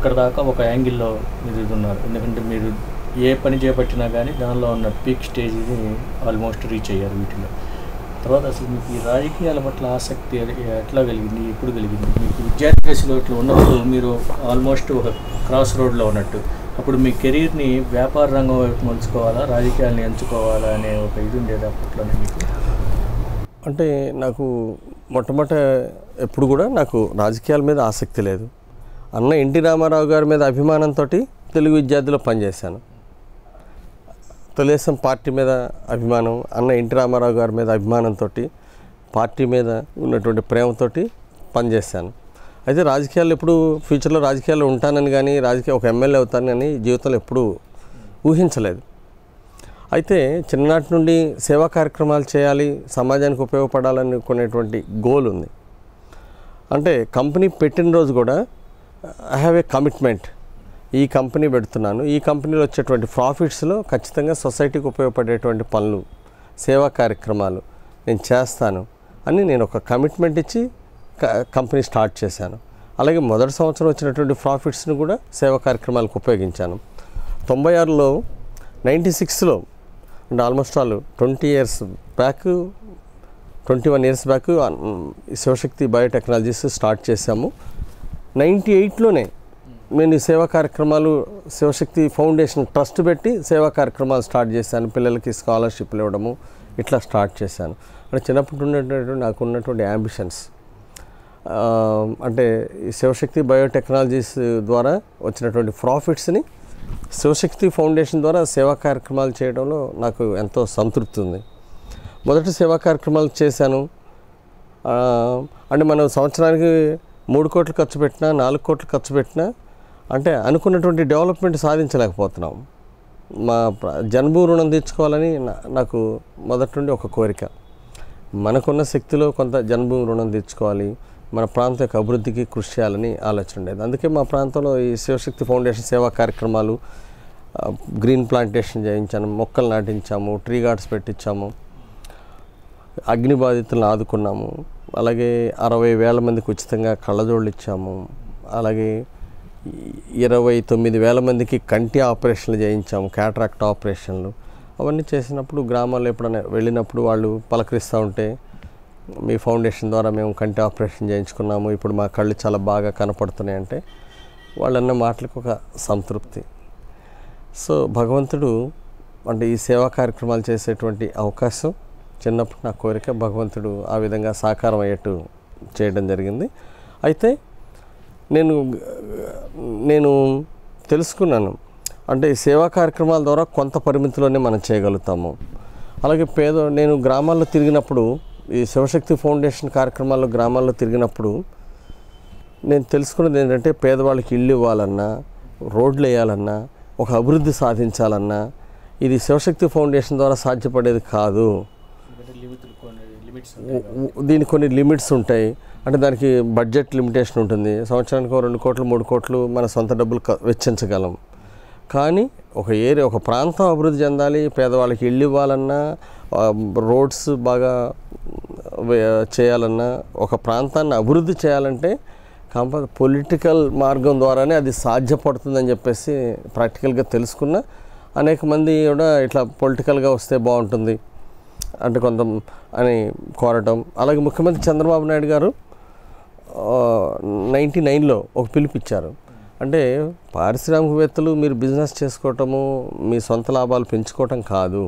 అక్కడ దాకా ఒక యాంగిల్లో మీరు ఉన్నారు. ఎందుకంటే మీరు ఏ పని చేపట్టినా కానీ దానిలో ఉన్న పీక్ స్టేజ్ని ఆల్మోస్ట్ రీచ్ అయ్యారు వీటిలో. తర్వాత అసలు మీకు ఈ రాజకీయాల పట్ల ఆసక్తి ఎట్లా కలిగింది, ఎప్పుడు కలిగింది? మీకు విద్యార్థి దశలో ఇట్లా ఉన్నప్పుడు మీరు ఆల్మోస్ట్ ఒక క్రాస్ రోడ్లో ఉన్నట్టు, అప్పుడు మీ కెరీర్ని వ్యాపార రంగం వైపు మలుచుకోవాలా, రాజకీయాలను ఎంచుకోవాలా అనే ఒక ఇది ఉండేది అప్పట్లోనే మీకు? అంటే నాకు మొట్టమొదట ఎప్పుడు కూడా నాకు రాజకీయాల మీద ఆసక్తి లేదు. అన్న ఎన్టీ రామారావు గారి మీద అభిమానంతో తెలుగు విద్యార్థిలో పనిచేశాను. తెలుగుదేశం పార్టీ మీద అభిమానం, అన్న ఎన్టీ రామారావు గారి మీద అభిమానంతో పార్టీ మీద ఉన్నటువంటి ప్రేమతోటి పనిచేశాను. అయితే రాజకీయాలు ఎప్పుడు ఫ్యూచర్లో రాజకీయాల్లో ఉంటానని కానీ ఒక ఎమ్మెల్యే అవుతానని జీవితంలో ఎప్పుడూ ఊహించలేదు. అయితే చిన్ననాటి నుండి సేవా కార్యక్రమాలు చేయాలి, సమాజానికి ఉపయోగపడాలనుకునేటువంటి గోల్ ఉంది. అంటే కంపెనీ పెట్టిన రోజు కూడా ఐ హ్యావ్ ఏ కమిట్మెంట్, ఈ కంపెనీ పెడుతున్నాను, ఈ కంపెనీలో వచ్చేటువంటి ప్రాఫిట్స్లో ఖచ్చితంగా సొసైటీకి ఉపయోగపడేటువంటి పనులు, సేవా కార్యక్రమాలు నేను చేస్తాను అని నేను ఒక కమిట్మెంట్ ఇచ్చి కంపెనీ స్టార్ట్ చేశాను. అలాగే మొదటి సంవత్సరం వచ్చినటువంటి ప్రాఫిట్స్ని కూడా సేవా కార్యక్రమాలకు ఉపయోగించాను. 96లో 96లో అంటే almost all 21 years back Shivashakti biotechnologies start చేశాము. 98లోనే నేను ఈ సేవా కార్యక్రమాలు శివశక్తి ఫౌండేషన్ ట్రస్ట్ పెట్టి సేవా కార్యక్రమాలు స్టార్ట్ చేశాను. పిల్లలకి స్కాలర్షిప్లు ఇవ్వడము ఇట్లా స్టార్ట్ చేశాను. అంటే చిన్నప్పటి ఉన్నటువంటి నాకు ఉన్నటువంటి యాంబిషన్స్ అంటే ఈ శివశక్తి బయోటెక్నాలజీస్ ద్వారా వచ్చినటువంటి ప్రాఫిట్స్ని శివశక్తి ఫౌండేషన్ ద్వారా సేవా కార్యక్రమాలు చేయడంలో నాకు ఎంతో సంతృప్తి ఉంది. మొదటి సేవా కార్యక్రమాలు చేశాను. అంటే మనం సంవత్సరానికి 3 కోట్లు ఖర్చు పెట్టినా 4 కోట్లు ఖర్చు పెట్టినా అంటే అనుకున్నటువంటి డెవలప్మెంట్ సాధించలేకపోతున్నాం. మా జన్మభూ రుణం తీర్చుకోవాలని నాకు మొదటి నుండి ఒక కోరిక. మనకున్న శక్తిలో కొంత జన్మభూ రుణం తీర్చుకోవాలి, మన ప్రాంత యొక్క అభివృద్ధికి కృషి చేయాలని ఆలోచన ఉండేది. అందుకే మా ప్రాంతంలో ఈ శివశక్తి ఫౌండేషన్ సేవా కార్యక్రమాలు, గ్రీన్ ప్లాంటేషన్ చేయించాము, మొక్కలు నాటించాము, ట్రీ గార్డ్స్ పెట్టించాము, అగ్ని బాధితులను ఆదుకున్నాము. అలాగే 60,000 మందికి ఉచితంగా కళ్ళజోళ్ళు ఇచ్చాము. అలాగే 29,000 మందికి కంటి ఆపరేషన్లు చేయించాము, క్యాటరాక్ట్ ఆపరేషన్లు. అవన్నీ చేసినప్పుడు గ్రామాల్లో ఎప్పుడైనా వెళ్ళినప్పుడు వాళ్ళు పలకరిస్తూ ఉంటే, మీ ఫౌండేషన్ ద్వారా మేము కంటి ఆపరేషన్ చేయించుకున్నాము, ఇప్పుడు మా కళ్ళు చాలా బాగా కనపడుతున్నాయి అంటే వాళ్ళన్న మాటలకు ఒక సంతృప్తి. సో భగవంతుడు అంటే ఈ సేవా కార్యక్రమాలు చేసేటువంటి అవకాశం చిన్నప్పుడు నా కోరిక, భగవంతుడు ఆ విధంగా సాకారం అయ్యేట్టు చేయడం జరిగింది. అయితే నేను తెలుసుకున్నాను అంటే ఈ సేవా కార్యక్రమాల ద్వారా కొంత పరిమితిలోనే మనం చేయగలుగుతాము. అలాగే నేను గ్రామాల్లో తిరిగినప్పుడు, ఈ శివశక్తి ఫౌండేషన్ కార్యక్రమాల్లో గ్రామాల్లో తిరిగినప్పుడు నేను తెలుసుకున్నది ఏంటంటే, పేదవాళ్ళకి ఇల్లు ఇవ్వాలన్నా, రోడ్లు వేయాలన్నా, ఒక అభివృద్ధి సాధించాలన్నా ఇది శివశక్తి ఫౌండేషన్ ద్వారా సాధ్యపడేది కాదు. దీనికి కొన్ని లిమిట్స్ ఉంటాయి. అంటే దానికి బడ్జెట్ లిమిటేషన్ ఉంటుంది. సంవత్సరానికి 2 కోట్లు 3 కోట్లు మన సొంత డబ్బులు వెచ్చించగలం. కానీ ఒక ప్రాంతం అభివృద్ధి చెందాలి, పేదవాళ్ళకి ఇల్లు ఇవ్వాలన్నా, రోడ్స్ బాగా చేయాలన్నా, ఒక ప్రాంతాన్ని అభివృద్ధి చేయాలంటే పొలిటికల్ మార్గం ద్వారానే అది సాధ్యపడుతుందని చెప్పేసి ప్రాక్టికల్గా తెలుసుకున్న అనేక మంది కూడా ఇట్లా పొలిటికల్గా వస్తే బాగుంటుంది అంటే కొంత అని కోరటం. అలాగే ముఖ్యమంత్రి చంద్రబాబు నాయుడు గారు 99లో ఒక పిలుపిచ్చారు. అంటే పారిశ్రామికవేత్తలు మీరు బిజినెస్ చేసుకోవటము, మీ సొంత లాభాలు పెంచుకోవటం కాదు,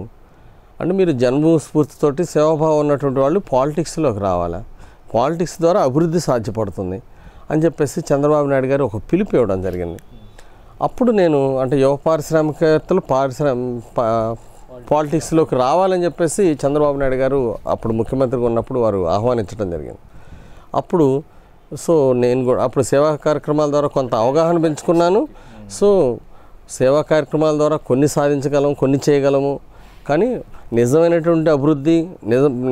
అంటే మీరు జన్మ స్ఫూర్తితోటి సేవాభావం ఉన్నటువంటి వాళ్ళు పాలిటిక్స్లోకి రావాలా, పాలిటిక్స్ ద్వారా అభివృద్ధి సాధ్యపడుతుంది అని చెప్పేసి చంద్రబాబు నాయుడు గారు ఒక పిలుపు ఇవ్వడం జరిగింది. అప్పుడు నేను అంటే యువ పారిశ్రామికవేత్తలు పాలిటిక్స్లోకి రావాలని చెప్పేసి చంద్రబాబు నాయుడు గారు అప్పుడు ముఖ్యమంత్రిగా ఉన్నప్పుడు వారు ఆహ్వానించడం జరిగింది. అప్పుడు నేను కూడా అప్పుడు సేవా కార్యక్రమాల ద్వారా కొంత అవగాహన పెంచుకున్నాను. సేవా కార్యక్రమాల ద్వారా కొన్ని సాధించగలం, కొన్ని చేయగలము. కానీ నిజమైనటువంటి అభివృద్ధి,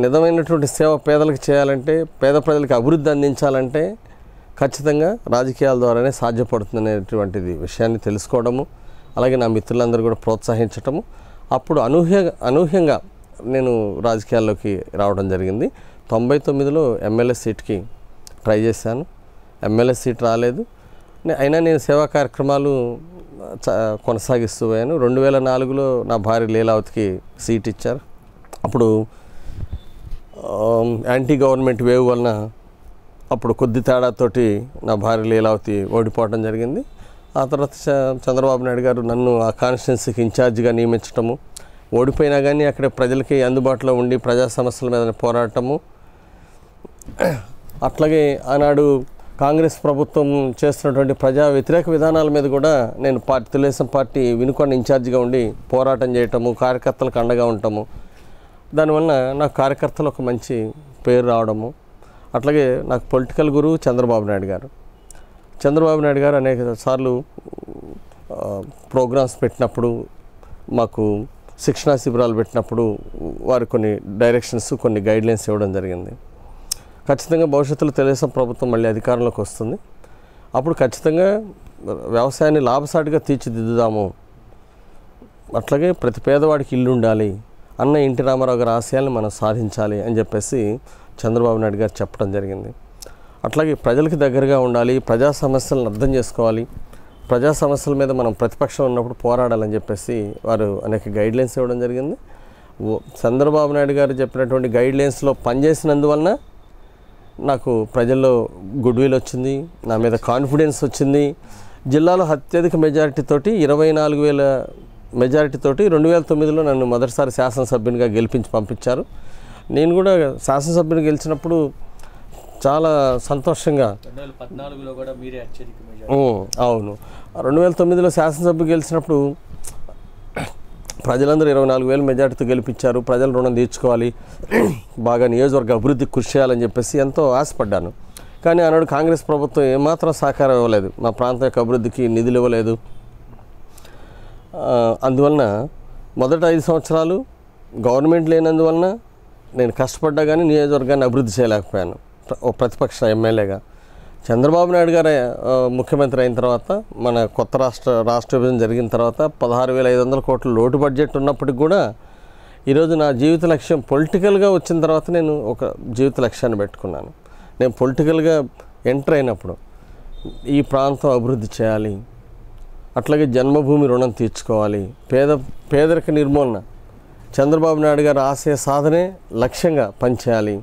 నిజమైనటువంటి సేవ పేదలకు చేయాలంటే, పేద ప్రజలకు అభివృద్ధి అందించాలంటే ఖచ్చితంగా రాజకీయాల ద్వారానే సాధ్యపడుతుందనేటువంటిది విషయాన్ని తెలుసుకోవడము, అలాగే నా మిత్రులందరూ కూడా ప్రోత్సహించటము. అప్పుడు అనూహ్యంగా నేను రాజకీయాల్లోకి రావడం జరిగింది. 99లో ఎమ్మెల్యే సీట్కి ట్రై చేశాను, ఎమ్మెల్యే సీట్ రాలేదు. అయినా నేను సేవా కార్యక్రమాలు కొనసాగిస్తూ పోయాను. 2004లో నా భార్య లీలావతికి సీట్ ఇచ్చారు. అప్పుడు యాంటీ గవర్నమెంట్ వేవ్ వలన అప్పుడు కొద్ది తేడాతోటి నా భార్య లీలావతి ఓడిపోవడం జరిగింది. ఆ తర్వాత చంద్రబాబు నాయుడు గారు నన్ను ఆ కాన్స్టిట్యున్సీకి ఇన్ఛార్జిగా నియమించటము, ఓడిపోయినా కానీ అక్కడ ప్రజలకి అందుబాటులో ఉండి ప్రజా సమస్యల మీద పోరాటము. అట్లాగే ఆనాడు కాంగ్రెస్ ప్రభుత్వం చేస్తున్నటువంటి ప్రజా వ్యతిరేక విధానాల మీద కూడా నేను తెలుగుదేశం పార్టీ వినుకొండ ఇన్ఛార్జిగా ఉండి పోరాటం చేయటము, కార్యకర్తలకు అండగా ఉండటము. దానివల్ల నాకు కార్యకర్తలు ఒక మంచి పేరు రావడము. అట్లాగే నాకు పొలిటికల్ గురువు చంద్రబాబు నాయుడు గారు. చంద్రబాబు నాయుడు గారు అనేక సార్లు ప్రోగ్రామ్స్ పెట్టినప్పుడు, మాకు శిక్షణా శిబిరాలు పెట్టినప్పుడు వారు కొన్ని డైరెక్షన్స్, కొన్ని గైడ్లైన్స్ ఇవ్వడం జరిగింది. ఖచ్చితంగా భవిష్యత్తులో తెలుగుదేశం ప్రభుత్వం మళ్ళీ అధికారంలోకి వస్తుంది, అప్పుడు ఖచ్చితంగా వ్యవసాయాన్ని లాభసాటిగా తీర్చిదిద్దుదాము, అట్లాగే ప్రతి పేదవాడికి ఇల్లు ఉండాలి అన్న ఎన్టీ రామారావు గారి ఆశయాలను మనం సాధించాలి అని చెప్పేసి చంద్రబాబు నాయుడు గారు చెప్పడం జరిగింది. అట్లాగే ప్రజలకు దగ్గరగా ఉండాలి, ప్రజా సమస్యలను అర్థం చేసుకోవాలి, ప్రజా సమస్యల మీద మనం ప్రతిపక్షం ఉన్నప్పుడు పోరాడాలని చెప్పేసి వారు అనేక గైడ్లైన్స్ ఇవ్వడం జరిగింది. చంద్రబాబు నాయుడు గారు చెప్పినటువంటి గైడ్లైన్స్లో పనిచేసినందువలన నాకు ప్రజల్లో గుడ్ విల్ వచ్చింది, నా మీద కాన్ఫిడెన్స్ వచ్చింది. జిల్లాలో అత్యధిక మెజారిటీతోటి 24,000 మెజారిటీతోటి 2009లో నన్ను మొదటిసారి శాసనసభ్యునిగా గెలిపించి పంపించారు. నేను కూడా శాసనసభ్యుని గెలిచినప్పుడు చాలా సంతోషంగా, 2014లో కూడా మీరే అత్యధిక మెజారిటీ. అవును, 2009లో శాసనసభ్యు గెలిచినప్పుడు ప్రజలందరూ 24,000 మెజార్టీతో గెలిపించారు. ప్రజల రుణం తీర్చుకోవాలి, బాగా నియోజకవర్గ అభివృద్ధికి కృషి చేయాలని చెప్పేసి ఎంతో ఆశపడ్డాను. కానీ ఆనాడు కాంగ్రెస్ ప్రభుత్వం ఏమాత్రం సహకారం ఇవ్వలేదు, మా ప్రాంతం యొక్క అభివృద్ధికి నిధులు ఇవ్వలేదు. అందువలన మొదట 5 సంవత్సరాలు గవర్నమెంట్ లేనందువలన నేను కష్టపడ్డా కానీ నియోజకవర్గాన్ని అభివృద్ధి చేయలేకపోయాను ప్రతిపక్ష ఎమ్మెల్యేగా. చంద్రబాబు నాయుడు గారు ముఖ్యమంత్రి అయిన తర్వాత, మన కొత్త రాష్ట్ర విభజన జరిగిన తర్వాత 16,500 కోట్ల లోటు బడ్జెట్ ఉన్నప్పటికి కూడా ఈరోజు నా జీవిత లక్ష్యం పొలిటికల్గా వచ్చిన తర్వాత నేను ఒక జీవిత లక్ష్యాన్ని పెట్టుకున్నాను. నేను పొలిటికల్గా ఎంటర్ అయినప్పుడు ఈ ప్రాంతం అభివృద్ధి చేయాలి, అట్లాగే జన్మభూమి రుణం తీర్చుకోవాలి, పేదరిక నిర్మూలన, చంద్రబాబు నాయుడు గారి ఆశయ సాధనే లక్ష్యంగా పనిచేయాలి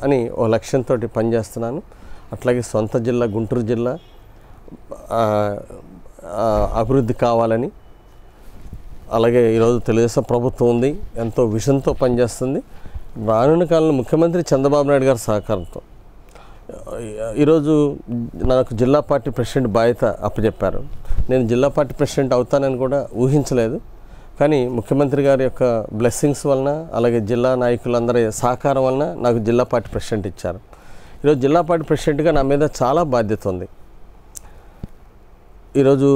అని ఓ లక్ష్యంతో పనిచేస్తున్నాను. అట్లాగే సొంత జిల్లా గుంటూరు జిల్లా అభివృద్ధి కావాలని, అలాగే ఈరోజు తెలుగుదేశం ప్రభుత్వం ఉంది, ఎంతో విషన్తో పనిచేస్తుంది. రానున్న కాలంలో ముఖ్యమంత్రి చంద్రబాబు నాయుడు గారి సహకారంతో ఈరోజు నాకు జిల్లా పార్టీ ప్రెసిడెంట్ బాధ్యత అప్పచెప్పారు. నేను జిల్లా పార్టీ ప్రెసిడెంట్ అవుతానని కూడా ఊహించలేదు. కానీ ముఖ్యమంత్రి గారి యొక్క బ్లెస్సింగ్స్ వలన, అలాగే జిల్లా నాయకులందరి సహకారం వలన నాకు జిల్లా పార్టీ ప్రెసిడెంట్ ఇచ్చారు. ఈరోజు జిల్లా పార్టీ ప్రెసిడెంట్గా నా మీద చాలా బాధ్యత ఉంది. ఈరోజు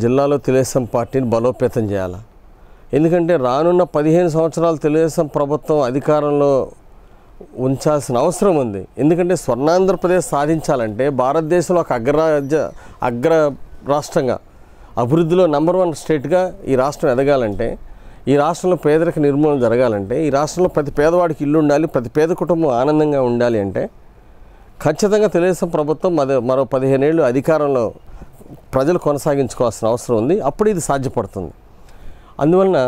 జిల్లాలో తెలుగుదేశం పార్టీని బలోపేతం చేయాలి. ఎందుకంటే రానున్న 15 సంవత్సరాలు తెలుగుదేశం ప్రభుత్వం అధికారంలో ఉంచాల్సిన అవసరం ఉంది. ఎందుకంటే స్వర్ణాంధ్రప్రదేశ్ సాధించాలంటే, భారతదేశంలో ఒక అగ్ర రాష్ట్రంగా, అభివృద్ధిలో నంబర్ 1 స్టేట్గా ఈ రాష్ట్రం ఎదగాలంటే, ఈ రాష్ట్రంలో పేదరిక నిర్మూలన జరగాలంటే, ఈ రాష్ట్రంలో ప్రతి పేదవాడికి ఇల్లు ఉండాలి, ప్రతి పేద కుటుంబం ఆనందంగా ఉండాలి అంటే ఖచ్చితంగా తెలుగుదేశం ప్రభుత్వం మరో 15 ఏళ్ళు అధికారంలో ప్రజలు కొనసాగించుకోవాల్సిన అవసరం ఉంది. అప్పుడు ఇది సాధ్యపడుతుంది. అందువలన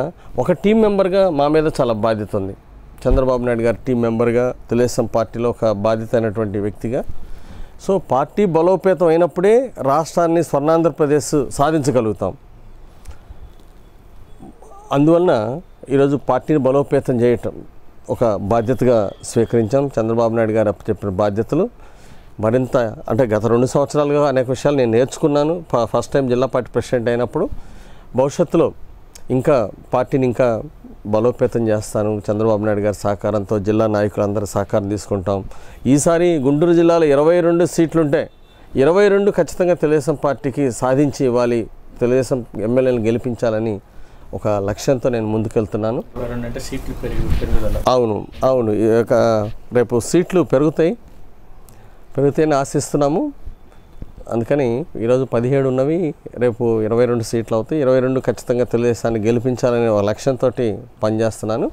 ఒక టీం మెంబర్గా మా మీద చాలా బాధ్యత ఉంది. చంద్రబాబు నాయుడు గారి టీం మెంబర్గా, తెలుగుదేశం పార్టీలో ఒక బాధ్యత అయినటువంటి వ్యక్తిగా. సో పార్టీ బలోపేతం అయినప్పుడే రాష్ట్రాన్ని స్వర్ణాంధ్రప్రదేశ్ సాధించగలుగుతాం. అందువలన ఈరోజు పార్టీని బలోపేతం చేయటం ఒక బాధ్యతగా స్వీకరించాం. చంద్రబాబు నాయుడు గారు చెప్పిన బాధ్యతలు మరింత, అంటే గత 2 సంవత్సరాలుగా అనేక విషయాలు నేను నేర్చుకున్నాను. ఫస్ట్ టైం జిల్లా పార్టీ ప్రెసిడెంట్ అయినప్పుడు భవిష్యత్తులో ఇంకా పార్టీని ఇంకా బలోపేతం చేస్తాను. చంద్రబాబు నాయుడు గారి సహకారంతో, జిల్లా నాయకులందరూ సహకారం తీసుకుంటాం. ఈసారి గుంటూరు జిల్లాలో 22 సీట్లుంటే 22 ఖచ్చితంగా తెలుగుదేశం పార్టీకి సాధించి ఇవ్వాలి, తెలుగుదేశం ఎమ్మెల్యేలను గెలిపించాలని ఒక లక్ష్యంతో నేను ముందుకెళ్తున్నాను. అవును, రేపు సీట్లు పెరుగుతాయని ఆశిస్తున్నాము. అందుకని ఈరోజు 17 ఉన్నవి, రేపు 22 సీట్లు అవుతాయి. 22 ఖచ్చితంగా తెలుగుదేశాన్ని గెలిపించాలనే ఒక లక్ష్యంతో పనిచేస్తున్నాను.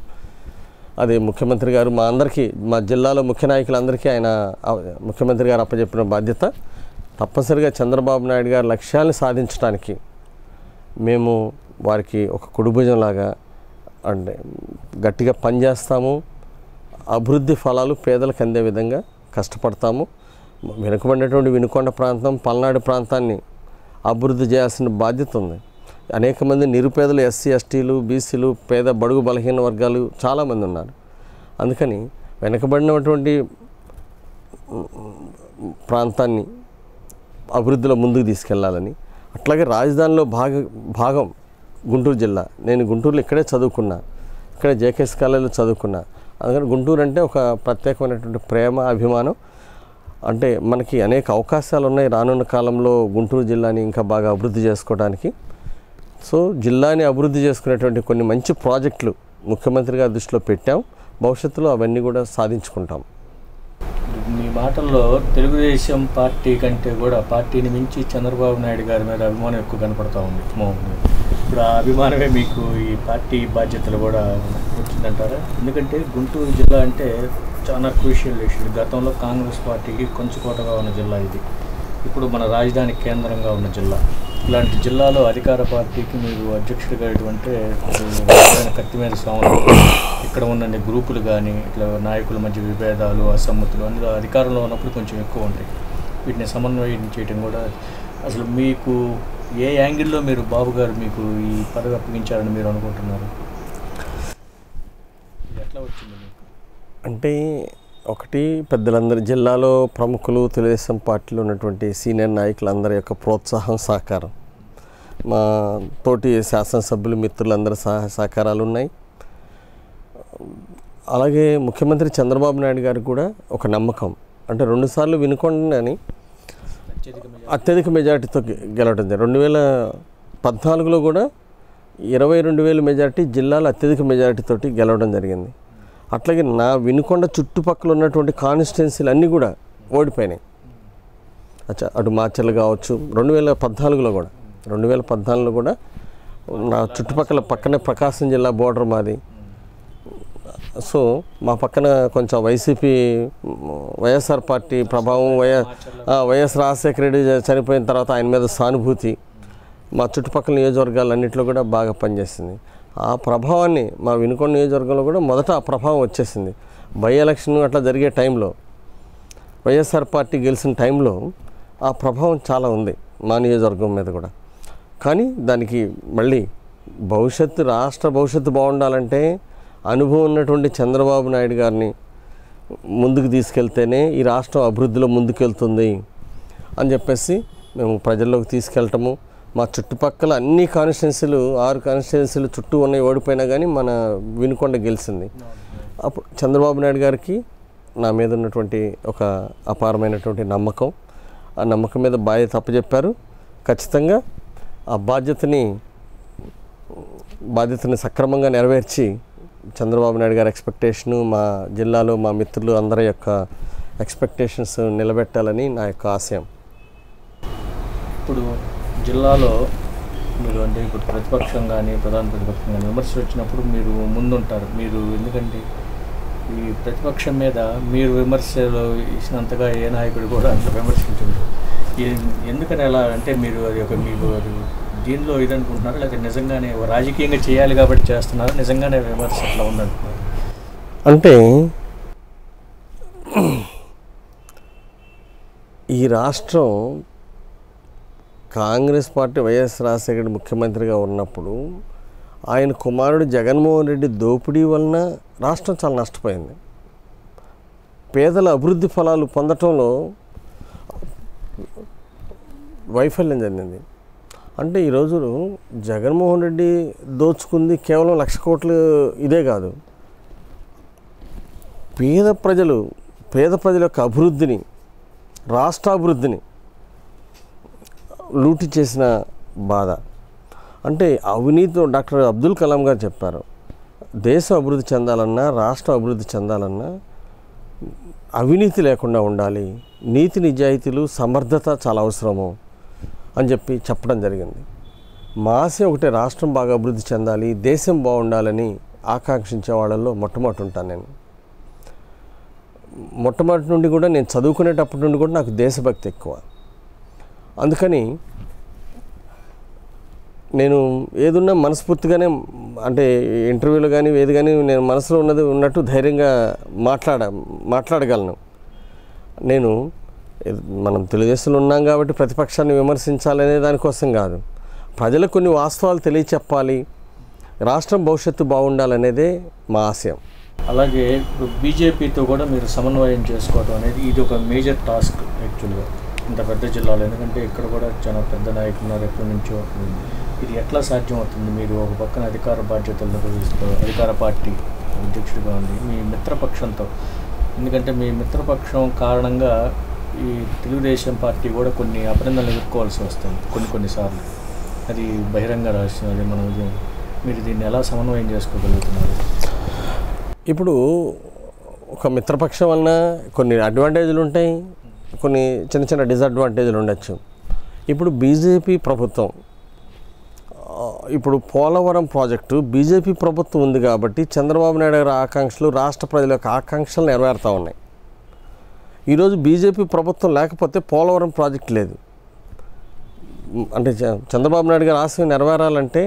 అది ముఖ్యమంత్రి గారు మా జిల్లాలో ముఖ్య నాయకులందరికీ ముఖ్యమంత్రి గారు అప్పచెప్పిన బాధ్యత. తప్పనిసరిగా చంద్రబాబు నాయుడు గారి లక్ష్యాలను సాధించడానికి మేము వారికి ఒక కుడిభుజంలాగా అంటే గట్టిగా పనిచేస్తాము. అభివృద్ధి ఫలాలు పేదలకు అందే విధంగా కష్టపడతాము. వెనుకబడినటువంటి వినుకొండ ప్రాంతం, పల్నాడు ప్రాంతాన్ని అభివృద్ధి చేయాల్సిన బాధ్యత ఉంది. అనేక మంది నిరుపేదలు, ఎస్సీ ఎస్టీలు, బీసీలు, పేద బడుగు బలహీన వర్గాలు చాలామంది ఉన్నారు. అందుకని వెనుకబడినటువంటి ప్రాంతాన్ని అభివృద్ధిలో ముందుకు తీసుకెళ్లాలని, అట్లాగే రాజధానిలో భాగం గుంటూరు జిల్లా. నేను గుంటూరులో ఇక్కడే చదువుకున్నా, ఇక్కడే జేకేఎస్ కాలేజీలో చదువుకున్నా. అందుకని గుంటూరు అంటే ఒక ప్రత్యేకమైనటువంటి ప్రేమ, అభిమానం. అంటే మనకి అనేక అవకాశాలు ఉన్నాయి రానున్న కాలంలో గుంటూరు జిల్లాని ఇంకా బాగా అభివృద్ధి చేసుకోవడానికి. సో జిల్లాని అభివృద్ధి చేసుకునేటువంటి కొన్ని మంచి ప్రాజెక్టులు ముఖ్యమంత్రి గారి దృష్టిలో పెట్టాం. భవిష్యత్తులో అవన్నీ కూడా సాధించుకుంటాం. మీ మాటల్లో తెలుగుదేశం పార్టీ కంటే కూడా పార్టీని మించి చంద్రబాబు నాయుడు గారి మీద అభిమానం ఎక్కువ కనపడతా ఉంది. ఇప్పుడు ఆ అభిమానమే మీకు ఈ పార్టీ బాధ్యతలు కూడా వచ్చిందంటారా? ఎందుకంటే గుంటూరు జిల్లా అంటే చాలా క్రూషియల్ ఇష్యూ. గతంలో కాంగ్రెస్ పార్టీకి కొంచుకోటగా ఉన్న జిల్లా ఇది. ఇప్పుడు మన రాజధాని కేంద్రంగా ఉన్న జిల్లా. ఇలాంటి జిల్లాలో అధికార పార్టీకి మీరు అధ్యక్షుడిగా ఇటువంటి కత్తి మీద స్వాములు, ఇక్కడ ఉన్న గ్రూపులు కానీ ఇట్లా నాయకుల మధ్య విభేదాలు, అసమ్మతులు అందులో అధికారంలో ఉన్నప్పుడు కొంచెం ఎక్కువ ఉంటాయి. వీటిని సమన్వయం చేయడం కూడా అసలు మీకు ఏ యాంగిల్లో మీరు బాబు గారు మీకు ఈ పదవి అప్పగించారని మీరు అనుకుంటున్నారు? ఎట్లా వచ్చింది మీకు? అంటే ఒకటి పెద్దలందరి జిల్లాలో ప్రముఖులు, తెలుగుదేశం పార్టీలో ఉన్నటువంటి సీనియర్ నాయకులందరి యొక్క ప్రోత్సాహం, సహకారం, మా తోటి శాసనసభ్యులు, మిత్రులందరి సహకారాలు ఉన్నాయి. అలాగే ముఖ్యమంత్రి చంద్రబాబు నాయుడు గారికి కూడా ఒక నమ్మకం. అంటే 2 సార్లు వినుకొండని అత్యధిక మెజార్టీతో గెలవడం జరిగింది. 2014లో కూడా 22,000 మెజార్టీ, జిల్లాలో అత్యధిక మెజార్టీతోటి గెలవడం జరిగింది. అట్లాగే నా వినుకొండ చుట్టుపక్కల ఉన్నటువంటి కాన్స్టిట్యున్సీలు అన్నీ కూడా ఓడిపోయినాయి. అటు మాచర్లు కావచ్చు. 2014లో కూడా నా పక్కనే ప్రకాశం జిల్లా బోర్డర్ మాది. సో మా పక్కన కొంచెం వైసీపీ, వైఎస్ఆర్ పార్టీ ప్రభావం, వైఎస్ రాజశేఖర రెడ్డి చనిపోయిన తర్వాత ఆయన మీద సానుభూతి మా చుట్టుపక్కల నియోజకవర్గాలన్నింటిలో కూడా బాగా పనిచేసింది. ఆ ప్రభావాన్ని మా వినుకొండ నియోజకవర్గంలో కూడా మొదట ఆ ప్రభావం వచ్చేసింది. బై ఎలక్షన్ అట్లా జరిగే టైంలో, వైఎస్ఆర్ పార్టీ గెలిచిన టైంలో ఆ ప్రభావం చాలా ఉంది మా నియోజకవర్గం మీద కూడా. కానీ దానికి మళ్ళీ రాష్ట్ర భవిష్యత్తు బాగుండాలంటే అనుభవం ఉన్నటువంటి చంద్రబాబు నాయుడు గారిని ముందుకు తీసుకెళ్తేనే ఈ రాష్ట్రం అభివృద్ధిలో ముందుకెళ్తుంది అని చెప్పేసి మేము ప్రజల్లోకి తీసుకెళ్ళటము. మా చుట్టుపక్కల అన్ని కాన్స్టిట్యున్సీలు, 6 కాన్స్టిట్యున్సీలు చుట్టూ ఉన్నాయి, ఓడిపోయినా కానీ మన వినుకొండ గెలిచింది. అప్పుడు చంద్రబాబు నాయుడు గారికి నా మీద ఉన్నటువంటి ఒక అపారమైనటువంటి నమ్మకం, ఆ నమ్మకం మీద బాధ్యత అప్పచెప్పారు. ఖచ్చితంగా ఆ బాధ్యతని సక్రమంగా నెరవేర్చి చంద్రబాబు నాయుడు గారి ఎక్స్పెక్టేషను, మా జిల్లాలో మా మిత్రులు అందరి యొక్క ఎక్స్పెక్టేషన్స్ నిలబెట్టాలని నా యొక్క ఆశయం. ఇప్పుడు జిల్లాలో మీరు అంటే ఇప్పుడు ప్రతిపక్షం కానీ ప్రధాన ప్రతిపక్షం కానీ విమర్శలు వచ్చినప్పుడు మీరు ముందుంటారు. మీరు ఎందుకంటే ఈ ప్రతిపక్షం మీద మీరు విమర్శలు ఇచ్చినంతగా ఏ నాయకుడు కూడా అట్లా విమర్శించారు. ఎందుకని అలా అంటే మీరు అది ఒక మీకు దీనిలో ఇదనుకుంటున్నారా, లేకపోతే నిజంగానే రాజకీయంగా చేయాలి కాబట్టి చేస్తున్నారా, నిజంగానే విమర్శ అట్లా ఉందంటున్నారు? అంటే ఈ రాష్ట్రం కాంగ్రెస్ పార్టీ వైఎస్ రాజశేఖర రెడ్డి ముఖ్యమంత్రిగా ఉన్నప్పుడు ఆయన కుమారుడు జగన్మోహన్ రెడ్డి దోపిడీ వలన రాష్ట్రం చాలా నష్టపోయింది. పేదల అభివృద్ధి ఫలాలు పొందటంలో వైఫల్యం జరిగింది. అంటే ఈరోజు జగన్మోహన్ రెడ్డి దోచుకుంది కేవలం 1,00,000 కోట్లు ఇదే కాదు, పేద ప్రజల యొక్క అభివృద్ధిని, రాష్ట్రాభివృద్ధిని లూటి చేసిన బాధ. అంటే అవినీతితో డాక్టర్ అబ్దుల్ కలాం గారు చెప్పారు, దేశం అభివృద్ధి చెందాలన్నా, రాష్ట్రం అభివృద్ధి చెందాలన్నా అవినీతి లేకుండా ఉండాలి, నీతి నిజాయితీలు, సమర్థత చాలా అవసరము అని చెప్పడం జరిగింది. మా ఆశ ఒకటే, రాష్ట్రం బాగా అభివృద్ధి చెందాలి, దేశం బాగుండాలని ఆకాంక్షించే వాళ్ళల్లో మొట్టమొదటి ఉంటాను నేను. మొట్టమొదటి నుండి కూడా నేను చదువుకునేటప్పటి నుండి కూడా నాకు దేశభక్తి ఎక్కువ. అందుకని నేను ఏదున్నా మనస్ఫూర్తిగానే, అంటే ఇంటర్వ్యూలో కానీ ఏది కానీ నేను మనసులో ఉన్నది ఉన్నట్టు ధైర్యంగా మాట్లాడగలను. నేను మనం తెలుగుదేశంలో ఉన్నాం కాబట్టి ప్రతిపక్షాన్ని విమర్శించాలనే దానికోసం కాదు, ప్రజలకు కొన్ని వాస్తవాలు తెలియచెప్పాలి, రాష్ట్రం భవిష్యత్తు బాగుండాలనేదే మా ఆశయం. అలాగే బీజేపీతో కూడా మీరు సమన్వయం చేసుకోవడం అనేది ఇది ఒక మేజర్ టాస్క్ యాక్చువల్గా ఇంత పెద్ద జిల్లాలో. ఎందుకంటే ఇక్కడ కూడా చాలా పెద్ద నాయకులు ఉన్నారు ఎప్పటి నుంచో. ఇది ఎట్లా సాధ్యం అవుతుంది? మీరు ఒక పక్కన అధికార బాధ్యతలు నిర్వహిస్తూ అధికార పార్టీ అధ్యక్షుడిగా ఉంది మీ మిత్రపక్షంతో. ఎందుకంటే మీ మిత్రపక్షం కారణంగా ఈ తెలుగుదేశం పార్టీ కూడా కొన్ని అభినందనలు ఎదుర్కోవాల్సి వస్తుంది కొన్నిసార్లు. అది బహిరంగ రహస్యం, అది మనం మీరు దీన్ని ఎలా సమన్వయం చేసుకోగలుగుతున్నారు? ఇప్పుడు ఒక మిత్రపక్షం వలన కొన్ని అడ్వాంటేజ్లు ఉంటాయి, కొన్ని చిన్న చిన్న డిసడ్వాంటేజ్లు ఉండొచ్చు. ఇప్పుడు బీజేపీ ప్రభుత్వం, ఇప్పుడు పోలవరం ప్రాజెక్టు బీజేపీ ప్రభుత్వం ఉంది కాబట్టి చంద్రబాబు నాయుడు గారి ఆకాంక్షలు, రాష్ట్ర ప్రజల యొక్క ఆకాంక్షలు నెరవేరుతూ ఉన్నాయి. ఈరోజు బీజేపీ ప్రభుత్వం లేకపోతే పోలవరం ప్రాజెక్టు లేదు. అంటే చంద్రబాబు నాయుడు గారి ఆశయం నెరవేరాలంటే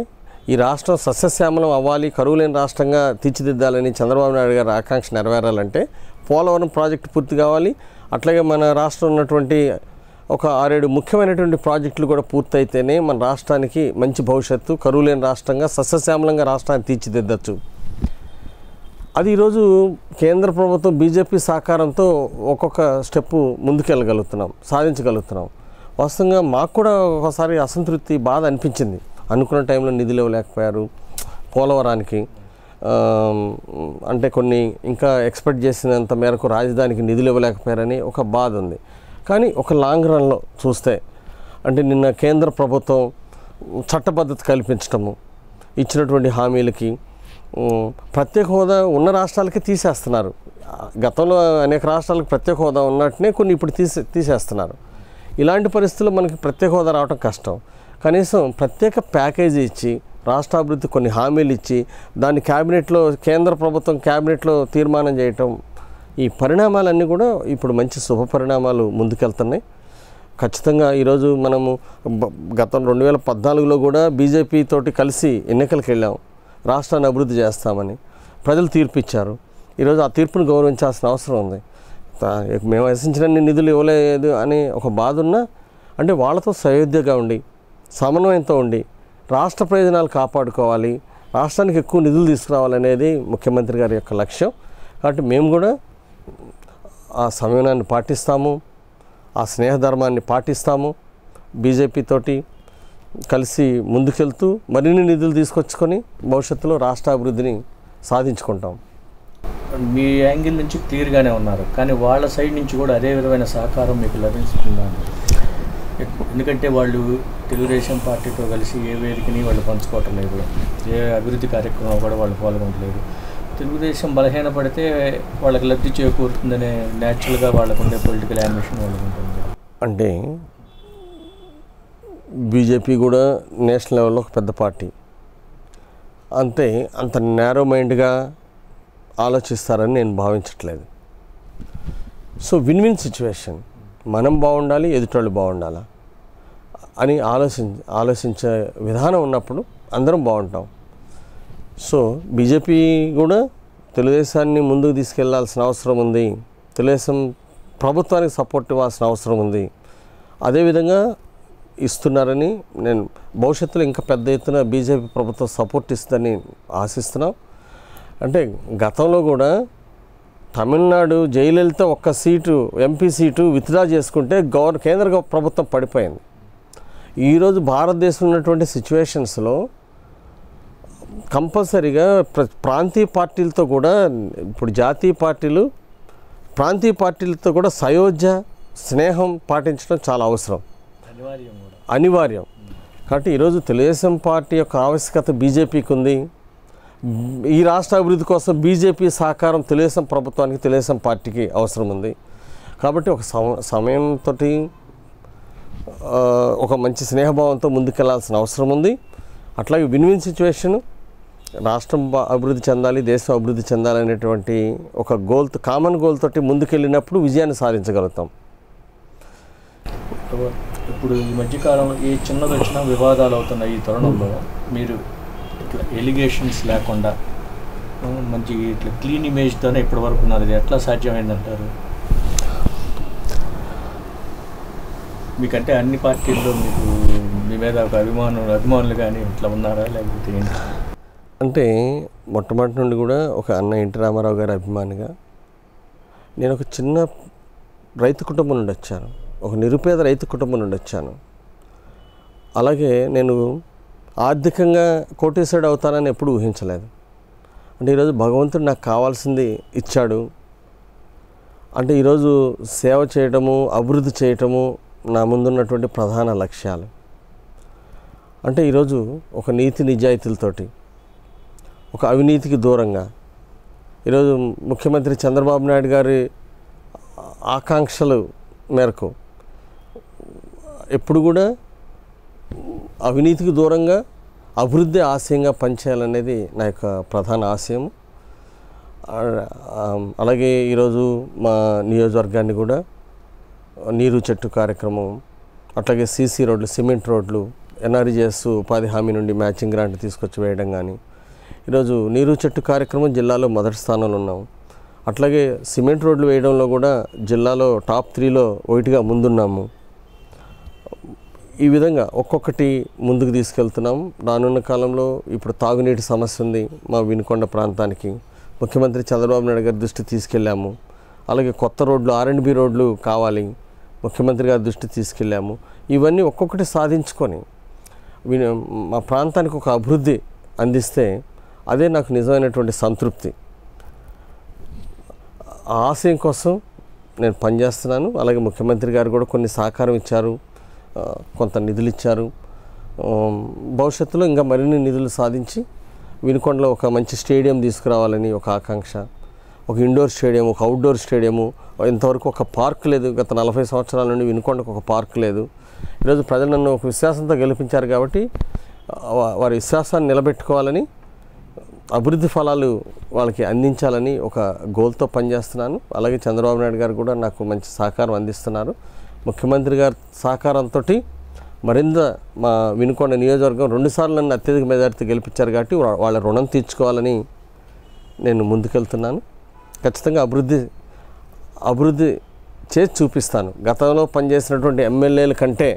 ఈ రాష్ట్రం సస్యశ్యామలం అవ్వాలి, కరువు లేని రాష్ట్రంగా తీర్చిదిద్దాలని చంద్రబాబు నాయుడు గారి ఆకాంక్ష నెరవేరాలంటే పోలవరం ప్రాజెక్టు పూర్తి కావాలి. అట్లాగే మన రాష్ట్రం ఉన్నటువంటి ఒక 6-7 ముఖ్యమైనటువంటి ప్రాజెక్టులు కూడా పూర్తయితేనే మన రాష్ట్రానికి మంచి భవిష్యత్తు, కరువు లేని రాష్ట్రంగా సస్యశ్యామలంగా రాష్ట్రాన్ని తీర్చిదిద్దచ్చు. అది ఈరోజు కేంద్ర ప్రభుత్వం బీజేపీ సహకారంతో ఒక్కొక్క స్టెప్పు ముందుకెళ్ళగలుగుతున్నాం, సాధించగలుగుతున్నాం. వాస్తవంగా మాకు కూడా ఒకసారి అసంతృప్తి, బాధ అనిపించింది. అనుకున్న టైంలో నిధులు ఇవ్వలేకపోయారు పోలవరానికి, అంటే కొన్ని ఇంకా ఎక్స్పెక్ట్ చేసినంత మేరకు రాజధానికి నిధులు ఇవ్వలేకపోయారని ఒక బాధ ఉంది. కానీ ఒక లాంగ్ రన్లో చూస్తే, అంటే నిన్న కేంద్ర ప్రభుత్వం చట్టబద్ధత కల్పించటము, ఇచ్చినటువంటి హామీలకి ప్రత్యేక హోదా ఉన్న రాష్ట్రాలకి తీసేస్తున్నారు. గతంలో అనేక రాష్ట్రాలకు ప్రత్యేక హోదా ఉన్నట్టునే కొన్ని ఇప్పుడు తీసేస్తున్నారు. ఇలాంటి పరిస్థితుల్లో మనకి ప్రత్యేక హోదా రావడం కష్టం. కనీసం ప్రత్యేక ప్యాకేజీ ఇచ్చి రాష్ట్రాభివృద్ధి కొన్ని హామీలు ఇచ్చి దాన్ని క్యాబినెట్లో, కేంద్ర ప్రభుత్వం క్యాబినెట్లో తీర్మానం చేయటం, ఈ పరిణామాలన్నీ కూడా ఇప్పుడు మంచి శుభ పరిణామాలు ముందుకెళ్తున్నాయి. ఖచ్చితంగా ఈరోజు మనము గతం 2014లో కూడా బీజేపీ తోటి కలిసి ఎన్నికలకు వెళ్ళాం, రాష్ట్రాన్ని అభివృద్ధి చేస్తామని. ప్రజలు తీర్పు ఇచ్చారు. ఈరోజు ఆ తీర్పును గౌరవించాల్సిన అవసరం ఉంది. మేము ఆశించిన నిధులు ఇవ్వలేదు అని ఒక బాధ ఉన్నా, అంటే వాళ్ళతో సయోధ్యగా ఉండి సమన్వయంతో ఉండి రాష్ట్ర ప్రయోజనాలు కాపాడుకోవాలి, రాష్ట్రానికి ఎక్కువ నిధులు తీసుకురావాలనేది ముఖ్యమంత్రి గారి యొక్క లక్ష్యం. కాబట్టి మేము కూడా ఆ సమన్వయాన్ని పాటిస్తాము, ఆ స్నేహధర్మాన్ని పాటిస్తాము. బీజేపీతోటి కలిసి ముందుకెళ్తూ మరిన్ని నిధులు తీసుకొచ్చుకొని భవిష్యత్తులో రాష్ట్ర అభివృద్ధిని సాధించుకుంటాం. మీ యాంగిల్ నుంచి క్లియర్గానే ఉన్నారు, కానీ వాళ్ళ సైడ్ నుంచి కూడా అదే విధమైన సహకారం మీకు లభిస్తుందా? ఎందుకంటే వాళ్ళు తెలుగుదేశం పార్టీతో కలిసి ఏ వేదికని వాళ్ళు పంచుకోవటం లేదు, ఏ అభివృద్ధి కార్యక్రమం కూడా వాళ్ళు పాల్గొనట్లేదు. తెలుగుదేశం బలహీనపడితే వాళ్ళకి లబ్ధి చేకూరుతుందనే న్యాచురల్గా వాళ్ళకు ఉండే పొలిటికల్ అంబిషన్ వాళ్ళకు ఉంటుంది. అంటే బీజేపీ కూడా నేషనల్ లెవెల్లో ఒక పెద్ద పార్టీ, అంతే అంత నేరో మైండ్గా ఆలోచిస్తారని నేను భావించట్లేదు. సో విన్ విన్ సిచ్యువేషన్, మనం బాగుండాలి, ఎదుటోళ్ళు బాగుండాలా అని ఆలోచించే విధానం ఉన్నప్పుడు అందరం బాగుంటాం. సో బీజేపీ కూడా తెలుగుదేశాన్ని ముందుకు తీసుకెళ్లాల్సిన అవసరం ఉంది, తెలుగుదేశం ప్రభుత్వానికి సపోర్ట్ ఇవ్వాల్సిన అవసరం ఉంది. అదేవిధంగా ఇస్తున్నారని నేను భవిష్యత్తులో ఇంకా పెద్ద ఎత్తున బీజేపీ ప్రభుత్వం సపోర్ట్ ఇస్తుందని ఆశిస్తున్నాం. అంటే గతంలో కూడా తమిళనాడు జయలలిత ఒక్క సీటు ఎంపీ సీటు విత్డ్రా చేసుకుంటే కేంద్ర ప్రభుత్వం పడిపోయింది. ఈరోజు భారతదేశంలో ఉన్నటువంటి సిచ్యువేషన్స్లో కంపల్సరీగా ప్రాంతీయ పార్టీలతో కూడా, ఇప్పుడు జాతీయ పార్టీలు ప్రాంతీయ పార్టీలతో కూడా సయోధ్య స్నేహం పాటించడం చాలా అవసరం, అనివార్యం. కాబట్టి ఈరోజు తెలుగుదేశం పార్టీ యొక్క ఆవశ్యకత బీజేపీకి ఉంది. ఈ రాష్ట్ర అభివృద్ధి కోసం బీజేపీ సహకారం తెలుగుదేశం ప్రభుత్వానికి, తెలుగుదేశం పార్టీకి అవసరం ఉంది. కాబట్టి ఒక సమయంతో ఒక మంచి స్నేహభావంతో ముందుకెళ్లాల్సిన అవసరం ఉంది. అట్లాగే విన్ విన్ సిచ్యువేషన్, రాష్ట్రం అభివృద్ధి చెందాలి, దేశం అభివృద్ధి చెందాలి అనేటువంటి ఒక గోల్తో, కామన్ గోల్ తోటి ముందుకెళ్ళినప్పుడు విజయాన్ని సాధించగలుగుతాం. ఇప్పుడు ఈ మధ్యకాలంలో ఏ చిన్నది వచ్చినా వివాదాలు అవుతున్న ఈ తరుణంలో మీరు ఇట్లా ఎలిగేషన్స్ లేకుండా మంచి ఇట్లా క్లీన్ ఇమేజ్తోనే ఇప్పటి వరకు ఉన్నారు. ఇది ఎట్లా సాధ్యమైందంటారు? మీకంటే అన్ని పార్టీల్లో మీకు మీ మీద ఒక అభిమానులు కానీ ఇట్లా ఉన్నారా లేకపోతే ఏంటి? అంటే మొట్టమొదటి నుండి కూడా ఒక అన్న ఎన్టీ రామారావు గారి అభిమానిగా నేను ఒక చిన్న రైతు కుటుంబం నుండి వచ్చాను, ఒక నిరుపేద రైతు కుటుంబం నుండి వచ్చాను. అలాగే నేను ఆర్థికంగా కోటీశ్వరుడు అవుతానని ఎప్పుడు ఊహించలేదు. అంటే ఈరోజు భగవంతుడు నాకు కావాల్సింది ఇచ్చాడు. అంటే ఈరోజు సేవ చేయటము, అభివృద్ధి చేయటము నా ముందున్నటువంటి ప్రధాన లక్ష్యాలు. అంటే ఈరోజు ఒక నీతి నిజాయితీలతోటి, ఒక అవినీతికి దూరంగా ఈరోజు ముఖ్యమంత్రి చంద్రబాబు నాయుడు గారి ఆకాంక్షలు మేరకు ఎప్పుడు కూడా అవినీతికి దూరంగా అభివృద్ధి ఆశయంగా పనిచేయాలనేది నా యొక్క ప్రధాన ఆశయం. అలాగే ఈరోజు మా నియోజకవర్గాన్ని కూడా నీరు చెట్టు కార్యక్రమం, అట్లాగే సీసీ రోడ్లు, సిమెంట్ రోడ్లు, ఎన్ఆర్జీఎస్ ఉపాధి హామీ నుండి మ్యాచింగ్ గ్రాంట్ తీసుకొచ్చి వేయడం కానీ, ఈరోజు నీరు చెట్టు కార్యక్రమం జిల్లాలో మొదటి స్థానంలో ఉన్నాం. అట్లాగే సిమెంట్ రోడ్లు వేయడంలో కూడా జిల్లాలో టాప్ 3లో ఒకటిగా ముందున్నాము. ఈ విధంగా ఒక్కొక్కటి ముందుకు తీసుకెళ్తున్నాం. రానున్న కాలంలో ఇప్పుడు తాగునీటి సమస్య ఉంది మా వినుకొండ ప్రాంతానికి, ముఖ్యమంత్రి చంద్రబాబు నాయుడు గారి దృష్టి తీసుకెళ్ళాము. అలాగే కొత్త రోడ్లు, R&B రోడ్లు కావాలి, ముఖ్యమంత్రి గారి దృష్టి తీసుకెళ్ళాము. ఇవన్నీ ఒక్కొక్కటి సాధించుకొని మా ప్రాంతానికి ఒక అభివృద్ధి అందిస్తే అదే నాకు నిజమైనటువంటి సంతృప్తి. ఆ ఆశయం కోసం నేను పనిచేస్తున్నాను. అలాగే ముఖ్యమంత్రి గారు కూడా కొన్ని సహకారం ఇచ్చారు, కొంత నిధులు ఇచ్చారు. భవిష్యత్తులో ఇంకా మరిన్ని నిధులు సాధించి వినుకొండలో ఒక మంచి స్టేడియం తీసుకురావాలని ఒక ఆకాంక్ష. ఒక ఇండోర్ స్టేడియం, ఒక అవుట్డోర్ స్టేడియము. ఇంతవరకు ఒక పార్క్ లేదు. గత 40 సంవత్సరాల నుండి వినుకొండకు ఒక పార్క్ లేదు. ఈరోజు ప్రజలు నన్ను ఒక విశ్వాసంతో గెలిపించారు కాబట్టి వారి విశ్వాసాన్ని నిలబెట్టుకోవాలని, అభివృద్ధి ఫలాలు వాళ్ళకి అందించాలని ఒక గోల్తో పనిచేస్తున్నాను. అలాగే చంద్రబాబు నాయుడు గారు కూడా నాకు మంచి సహకారం అందిస్తున్నారు. ముఖ్యమంత్రి గారి సహకారంతో మరింత మా వినుకొండ నియోజకవర్గం 2 సార్లు నన్ను అత్యధిక మెజారిటీ గెలిపించారు కాబట్టి వాళ్ళ రుణం తీర్చుకోవాలని నేను ముందుకెళ్తున్నాను. ఖచ్చితంగా అభివృద్ధి చేసి చూపిస్తాను. గతంలో పనిచేసినటువంటి ఎమ్మెల్యేల కంటే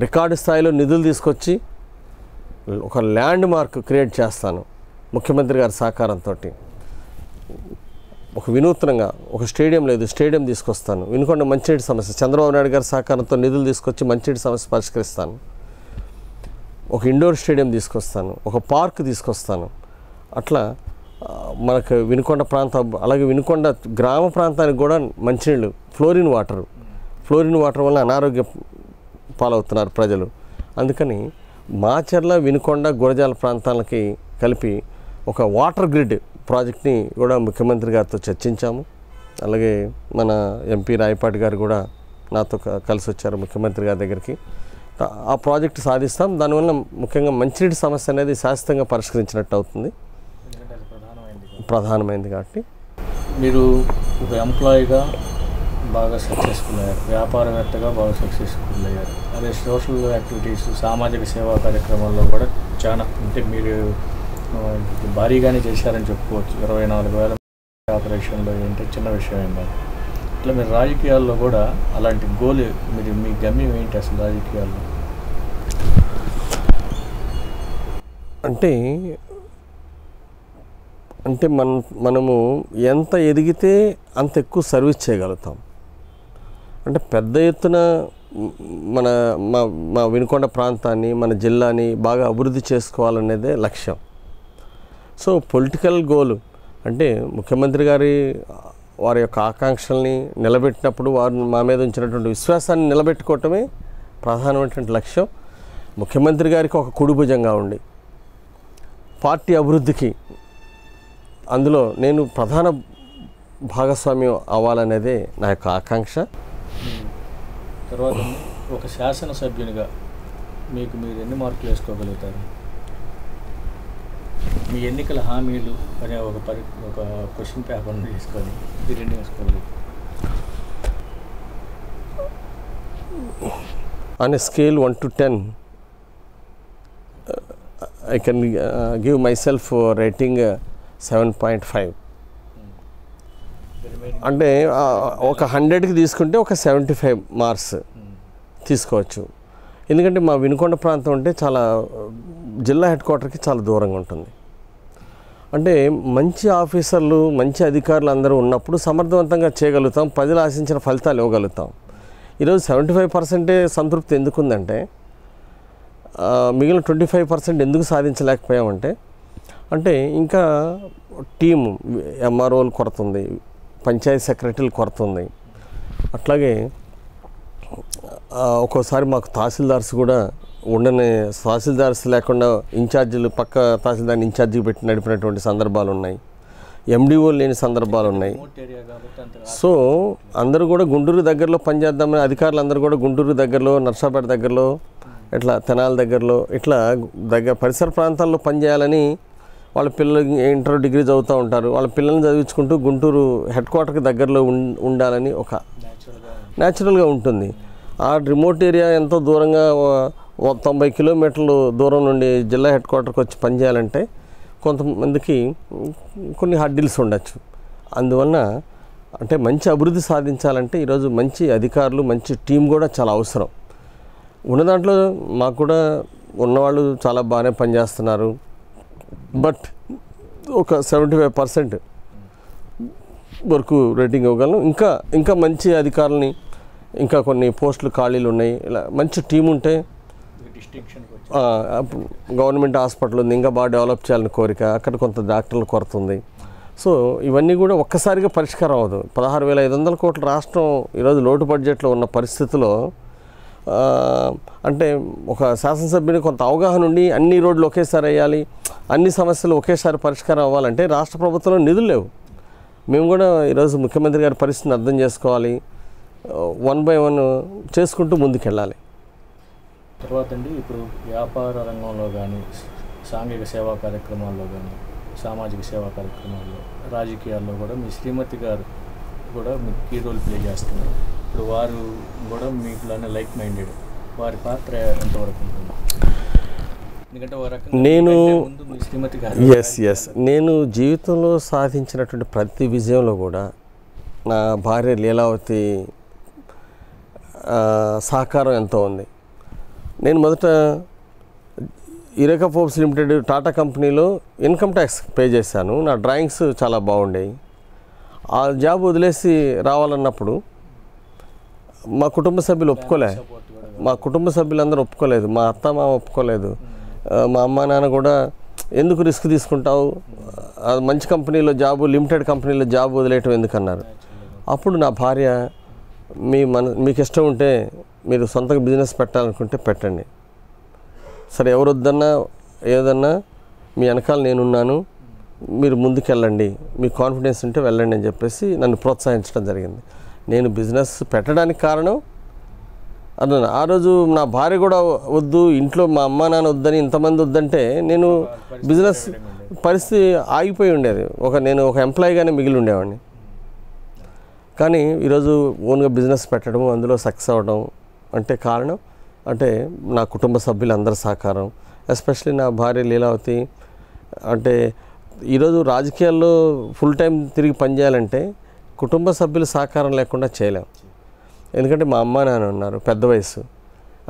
రికార్డు స్థాయిలో నిధులు తీసుకొచ్చి ఒక ల్యాండ్ మార్క్ క్రియేట్ చేస్తాను ముఖ్యమంత్రి గారి సహకారంతో. ఒక వినూత్నంగా ఒక స్టేడియం లేదు, స్టేడియం తీసుకొస్తాను. వినుకొండ మంచినీటి సమస్య చంద్రబాబు నాయుడు గారి సహకారంతో నిధులు తీసుకొచ్చి మంచినీటి సమస్య పరిష్కరిస్తాను. ఒక ఇండోర్ స్టేడియం తీసుకొస్తాను, ఒక పార్క్ తీసుకొస్తాను. అట్లా మనకు వినుకొండ ప్రాంతం, అలాగే వినుకొండ గ్రామ ప్రాంతానికి కూడా మంచినీళ్ళు, ఫ్లోరిన్ వాటర్ వల్ల అనారోగ్య పాలవుతున్నారు ప్రజలు. అందుకని మాచర్ల, వినుకొండ, గురజాల ప్రాంతాలకి కలిపి ఒక వాటర్ గ్రిడ్ ప్రాజెక్ట్ని కూడా ముఖ్యమంత్రి గారితో చర్చించాము. అలాగే మన ఎంపీ రాయపాటి గారు కూడా నాతో కలిసి వచ్చారు ముఖ్యమంత్రి గారి దగ్గరికి. ఆ ప్రాజెక్టు సాధిస్తాం. దానివల్ల ముఖ్యంగా మంచినీటి సమస్య అనేది శాశ్వతంగా పరిష్కరించినట్టు అవుతుంది. ప్రధానమైంది కాబట్టి మీరు ఒక ఎంప్లాయీగా బాగా సక్సెస్ఫుల్ అయ్యారు, వ్యాపారవేత్తగా బాగా సక్సెస్ఫుల్ అయ్యారు. అదే సోషల్ యాక్టివిటీస్, సామాజిక సేవా కార్యక్రమాల్లో కూడా చాలా, అంటే మీరు భారీగానే చేశారని చెప్పుకోవచ్చు. 24,000 ఆపరేషన్లో ఏంటంటే చిన్న విషయం ఏం కాదు. ఇట్లా మీరు రాజకీయాల్లో కూడా అలాంటి గోల్, మీ గమ్యం ఏంటి అసలు రాజకీయాల్లో? అంటే మనము ఎంత ఎదిగితే అంత ఎక్కువ సర్వీస్ చేయగలుగుతాం. అంటే పెద్ద ఎత్తున మా వినుకొండ ప్రాంతాన్ని, మన జిల్లాని బాగా అభివృద్ధి చేసుకోవాలనేదే లక్ష్యం. సో పొలిటికల్ గోల్ అంటే ముఖ్యమంత్రి వారి యొక్క ఆకాంక్షల్ని నిలబెట్టినప్పుడు వారు మా మీద ఉంచినటువంటి విశ్వాసాన్ని నిలబెట్టుకోవటమే ప్రధానమైనటువంటి లక్ష్యం. ముఖ్యమంత్రి గారికి ఒక కుడిభుజంగా ఉండి పార్టీ అభివృద్ధికి అందులో నేను ప్రధాన భాగస్వామ్యం అవ్వాలనేదే నా యొక్క ఆకాంక్ష. తర్వాత ఒక శాసనసభ్యునిగా మీరు ఎన్ని మార్కులు వేసుకోగలుగుతారు? మీ ఎన్నికల హామీలు అనే ఒక క్వశ్చన్ పేపర్ని తీసుకొని మీరు ఎన్ని వేసుకోగలుగుతారు? on a scale 1 to 10, I can give myself rating 7.5. అంటే ఒక 100కి తీసుకుంటే ఒక 75 మార్క్స్ తీసుకోవచ్చు. ఎందుకంటే మా వినుకొండ ప్రాంతం అంటే చాలా జిల్లా హెడ్ క్వార్టర్కి చాలా దూరంగా ఉంటుంది. అంటే మంచి ఆఫీసర్లు మంచి అధికారులు అందరూ ఉన్నప్పుడు సమర్థవంతంగా చేయగలుగుతాం, ప్రజలు ఆశించిన ఫలితాలు ఇవ్వగలుగుతాం. ఈరోజు 75% సంతృప్తి ఎందుకుందంటే మిగిలిన 25% ఎందుకు సాధించలేకపోయామంటే అంటే ఇంకా టీము ఎంఆర్ఓలు కొరత ఉంది, పంచాయతీ సెక్రటరీలు కొరత ఉంది. అట్లాగే ఒక్కోసారి మాకు తహసీల్దార్స్ కూడా తహసీల్దార్స్ లేకుండా ఇన్ఛార్జీలు పక్క తహసీల్దార్ని ఇన్ఛార్జికి పెట్టి నడిపినటువంటి సందర్భాలు ఉన్నాయి, ఎండిఓ లేని సందర్భాలు ఉన్నాయి. సో అందరూ కూడా గుంటూరు దగ్గరలో పనిచేద్దామని అధికారులు అందరూ కూడా గుంటూరు దగ్గరలో, నర్సాపేట దగ్గరలో, ఇట్లా తెనాల దగ్గరలో ఇట్లా పరిసర ప్రాంతాల్లో పనిచేయాలని వాళ్ళ పిల్లలు ఇంటర్ డిగ్రీ చదువుతూ ఉంటారు. వాళ్ళ పిల్లల్ని చదివించుకుంటూ గుంటూరు హెడ్ క్వార్టర్కి దగ్గరలో ఉండాలని ఒక న్యాచురల్గా ఉంటుంది. ఆ రిమోట్ ఏరియా ఎంతో దూరంగా 90 కిలోమీటర్లు దూరం నుండి జిల్లా హెడ్ క్వార్టర్కి వచ్చి పనిచేయాలంటే కొంతమందికి కొన్ని హడ్డిల్స్ ఉండొచ్చు. అందువలన అంటే మంచి అభివృద్ధి సాధించాలంటే ఈరోజు మంచి అధికారులు, మంచి టీం కూడా చాలా అవసరం. ఉన్న దాంట్లో మాకు కూడా ఉన్నవాళ్ళు చాలా బాగానే పనిచేస్తున్నారు. బట్ ఒక 75% వరకు రేటింగ్ ఇవ్వగలను. ఇంకా మంచి అధికారులని, ఇంకా కొన్ని పోస్టులు ఖాళీలు ఉన్నాయి. ఇలా మంచి టీం ఉంటే గవర్నమెంట్ హాస్పిటల్ ఉంది, ఇంకా బాగా డెవలప్ చేయాలని కోరిక. అక్కడ కొంత డాక్టర్ల కొరత ఉంది. సో ఇవన్నీ కూడా ఒక్కసారిగా పరిష్కారం అవ్వదు. 16,500 కోట్ల రాష్ట్రం ఈరోజు లోటు బడ్జెట్లో ఉన్న పరిస్థితిలో అంటే ఒక శాసనసభ్యుని కొంత అవగాహన ఉండి అన్ని రోడ్లు ఒకేసారి వేయాలి, అన్ని సమస్యలు ఒకేసారి పరిష్కారం అవ్వాలంటే రాష్ట్ర ప్రభుత్వంలో నిధులు లేవు. మేము కూడా ఈరోజు ముఖ్యమంత్రి గారి పరిస్థితిని అర్థం చేసుకోవాలి, 1 by 1 చేసుకుంటూ ముందుకెళ్ళాలి. తర్వాత అండి ఇప్పుడు వ్యాపార రంగంలో కానీ, సాంఘిక సేవా కార్యక్రమాల్లో కానీ, సామాజిక సేవా కార్యక్రమాల్లో, రాజకీయాల్లో కూడా మీ శ్రీమతి గారు కూడా మీకు కీ రోల్ ప్లే చేస్తున్నారు. ఇప్పుడు వారు కూడా మీకులానే లైక్ మైండెడ్, వారి పాత్ర ఎంతవరకు ఉంటుంది? ఎందుకంటే మీ శ్రీమతి గారు నేను జీవితంలో సాధించినటువంటి ప్రతి విజయంలో కూడా నా భార్య లీలావతి సహకారం ఎంతో ఉంది. నేను మొదట యురేకా ఫోర్బ్స్ లిమిటెడ్ టాటా కంపెనీలో ఇన్కమ్ ట్యాక్స్ పే చేశాను. నా డ్రాయింగ్స్ చాలా బాగుండేవి. ఆ జాబ్ వదిలేసి రావాలన్నప్పుడు మా కుటుంబ సభ్యులు ఒప్పుకోలే. మా కుటుంబ సభ్యులందరూ ఒప్పుకోలేదు, మా అత్త మామ ఒప్పుకోలేదు, మా అమ్మ నాన్న కూడా ఎందుకు రిస్క్ తీసుకుంటావు, మంచి కంపెనీలో జాబు, లిమిటెడ్ కంపెనీలో జాబ్ వదిలేయటం ఎందుకన్నారు. అప్పుడు నా భార్య మీకు ఇష్టం ఉంటే మీరు సొంతంగా బిజినెస్ పెట్టాలనుకుంటే పెట్టండి, సరే ఎవరు వద్దన్నా ఏదన్నా మీ వెనకాల నేనున్నాను, మీరు ముందుకెళ్ళండి, మీకు కాన్ఫిడెన్స్ ఉంటే వెళ్ళండి అని చెప్పేసి నన్ను ప్రోత్సహించడం జరిగింది. నేను బిజినెస్ పెట్టడానికి కారణం అన్నాను. ఆ రోజు నా భార్య కూడా వద్దు, ఇంట్లో మా అమ్మ నాన్న వద్దని, ఇంతమంది వద్దంటే నేను బిజినెస్ పరిస్థితి ఆగిపోయి ఉండేది. నేను ఒక ఎంప్లాయీగానే మిగిలి ఉండేవాడిని. కానీ ఈరోజు ఓన్గా బిజినెస్ పెట్టడం, అందులో సక్సెస్ అవ్వడం అంటే కారణం అంటే నా కుటుంబ సభ్యులందరి సహకారం, ఎస్పెషల్లీ నా భార్య లీలావతి. అంటే ఈరోజు రాజకీయాల్లో ఫుల్ టైం తిరిగి పనిచేయాలంటే కుటుంబ సభ్యుల సహకారం లేకుండా చేయలేం. ఎందుకంటే మా అమ్మ నాన్న ఉన్నారు, పెద్ద వయసు,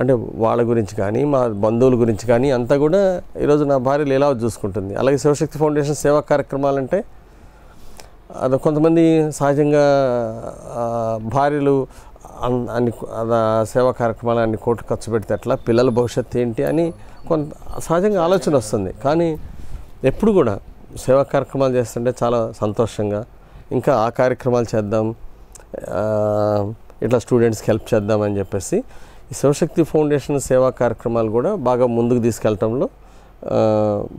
అంటే వాళ్ళ గురించి కానీ మా బంధువుల గురించి కానీ అంతా కూడా ఈరోజు నా భార్య లీలావతి చూసుకుంటుంది. అలాగే శివశక్తి ఫౌండేషన్ సేవా కార్యక్రమాలంటే అది కొంతమంది సహజంగా భార్యలు అన్ని సేవా కార్యక్రమాలు అన్ని కోట్లు ఖర్చు పెడితే ఎట్లా, పిల్లల భవిష్యత్తు ఏంటి అని కొంత సహజంగా ఆలోచన వస్తుంది. కానీ ఎప్పుడు కూడా సేవా కార్యక్రమాలు చేస్తుంటే చాలా సంతోషంగా ఇంకా ఆ కార్యక్రమాలు చేద్దాం, ఇట్లా స్టూడెంట్స్కి హెల్ప్ చేద్దామని చెప్పేసి ఈ శివశక్తి ఫౌండేషన్ సేవా కార్యక్రమాలు కూడా బాగా ముందుకు తీసుకెళ్ళటంలో